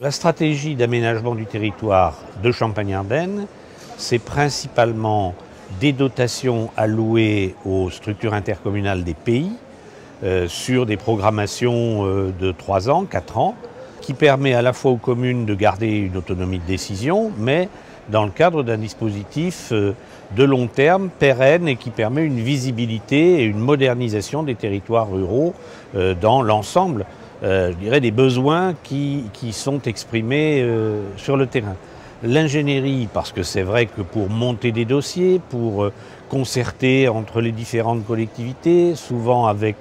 La stratégie d'aménagement du territoire de Champagne-Ardenne, c'est principalement des dotations allouées aux structures intercommunales des pays sur des programmations de 3 ans, 4 ans, qui permet à la fois aux communes de garder une autonomie de décision, mais dans le cadre d'un dispositif de long terme, pérenne et qui permet une visibilité et une modernisation des territoires ruraux dans l'ensemble, je dirais, des besoins qui sont exprimés sur le terrain. L'ingénierie, parce que c'est vrai que pour monter des dossiers, pour concerter entre les différentes collectivités, souvent avec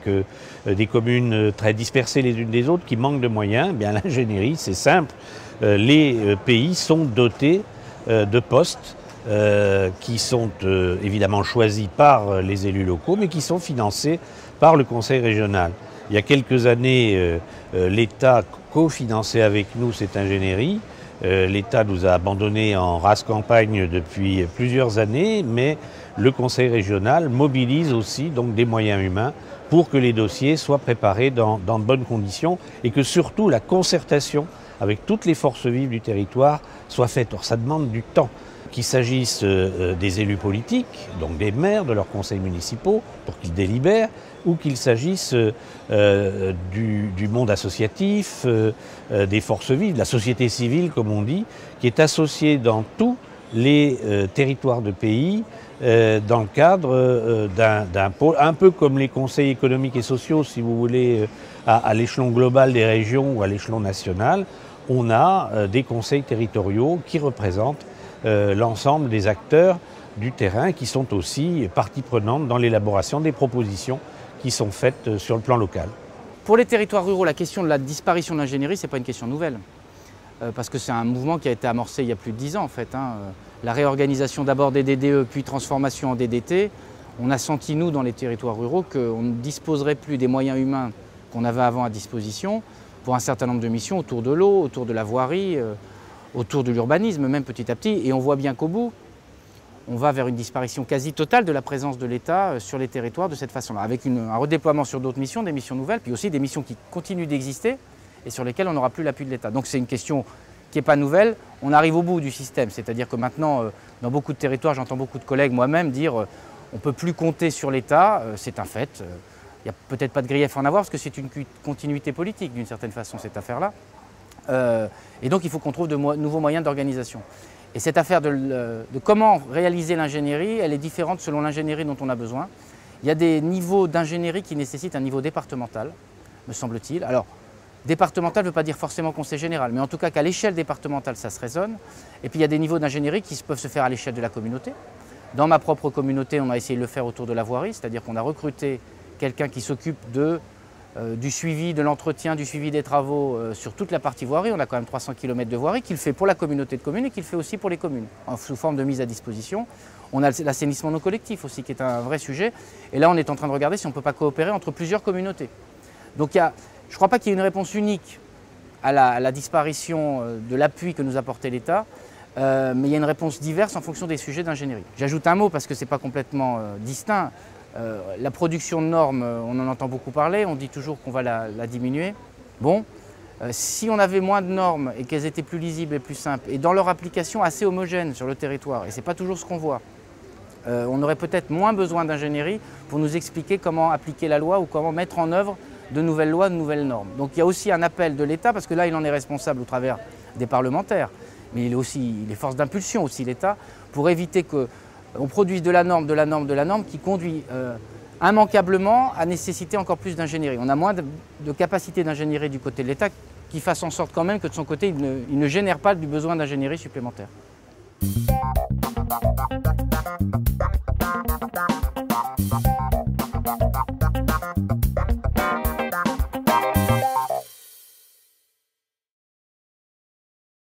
des communes très dispersées les unes des autres qui manquent de moyens, eh bien l'ingénierie, c'est simple. Les pays sont dotés de postes qui sont évidemment choisis par les élus locaux, mais qui sont financés par le conseil régional. Il y a quelques années, l'État cofinançait avec nous cette ingénierie. L'État nous a abandonnés en rase campagne depuis plusieurs années, mais le conseil régional mobilise aussi donc des moyens humains pour que les dossiers soient préparés dans de bonnes conditions et que surtout la concertation avec toutes les forces vives du territoire soit faite. Or, ça demande du temps. Qu'il s'agisse des élus politiques, donc des maires, de leurs conseils municipaux, pour qu'ils délibèrent, ou qu'il s'agisse du monde associatif, des forces vives, de la société civile, comme on dit, qui est associée dans tous les territoires de pays, dans le cadre d'un pôle, un peu comme les conseils économiques et sociaux, si vous voulez, à l'échelon global des régions ou à l'échelon national. On a des conseils territoriaux qui représentent l'ensemble des acteurs du terrain qui sont aussi partie prenante dans l'élaboration des propositions qui sont faites sur le plan local. Pour les territoires ruraux, la question de la disparition de l'ingénierie, ce n'est pas une question nouvelle. Parce que c'est un mouvement qui a été amorcé il y a plus de 10 ans en fait. La réorganisation d'abord des DDE puis transformation en DDT, on a senti nous dans les territoires ruraux qu'on ne disposerait plus des moyens humains qu'on avait avant à disposition pour un certain nombre de missions autour de l'eau, autour de la voirie, autour de l'urbanisme même petit à petit, et on voit bien qu'au bout, on va vers une disparition quasi totale de la présence de l'État sur les territoires de cette façon-là, avec un redéploiement sur d'autres missions, des missions nouvelles, puis aussi des missions qui continuent d'exister et sur lesquelles on n'aura plus l'appui de l'État. Donc c'est une question qui n'est pas nouvelle, on arrive au bout du système, c'est-à-dire que maintenant, dans beaucoup de territoires, j'entends beaucoup de collègues, moi-même, dire on ne peut plus compter sur l'État, c'est un fait, il n'y a peut-être pas de grief à en avoir, parce que c'est une continuité politique d'une certaine façon, cette affaire-là. Et donc il faut qu'on trouve de nouveaux moyens d'organisation. Et cette affaire de comment réaliser l'ingénierie, elle est différente selon l'ingénierie dont on a besoin. Il y a des niveaux d'ingénierie qui nécessitent un niveau départemental, me semble-t-il. Alors, départemental ne veut pas dire forcément conseil général, mais en tout cas qu'à l'échelle départementale, ça se raisonne. Et puis il y a des niveaux d'ingénierie qui peuvent se faire à l'échelle de la communauté. Dans ma propre communauté, on a essayé de le faire autour de la voirie, c'est-à-dire qu'on a recruté quelqu'un qui s'occupe du suivi de l'entretien, du suivi des travaux sur toute la partie voirie. On a quand même 300 km de voirie qu'il fait pour la communauté de communes et qu'il fait aussi pour les communes, sous forme de mise à disposition. On a l'assainissement non collectif aussi, qui est un vrai sujet. Et là, on est en train de regarder si on ne peut pas coopérer entre plusieurs communautés. Donc je ne crois pas qu'il y ait une réponse unique à la disparition de l'appui que nous apportait l'État, mais il y a une réponse diverse en fonction des sujets d'ingénierie. J'ajoute un mot parce que ce n'est pas complètement distinct. La production de normes, on en entend beaucoup parler, on dit toujours qu'on va la diminuer. Bon, si on avait moins de normes et qu'elles étaient plus lisibles et plus simples, et dans leur application assez homogène sur le territoire, et ce n'est pas toujours ce qu'on voit, on aurait peut-être moins besoin d'ingénierie pour nous expliquer comment appliquer la loi ou comment mettre en œuvre de nouvelles lois, de nouvelles normes. Donc il y a aussi un appel de l'État, parce que là il en est responsable au travers des parlementaires, mais il est force d'impulsion aussi l'État, pour éviter que on produise de la norme qui conduit immanquablement à nécessiter encore plus d'ingénierie. On a moins de capacité d'ingénierie du côté de l'État qui fasse en sorte quand même que de son côté, il ne génère pas du besoin d'ingénierie supplémentaire.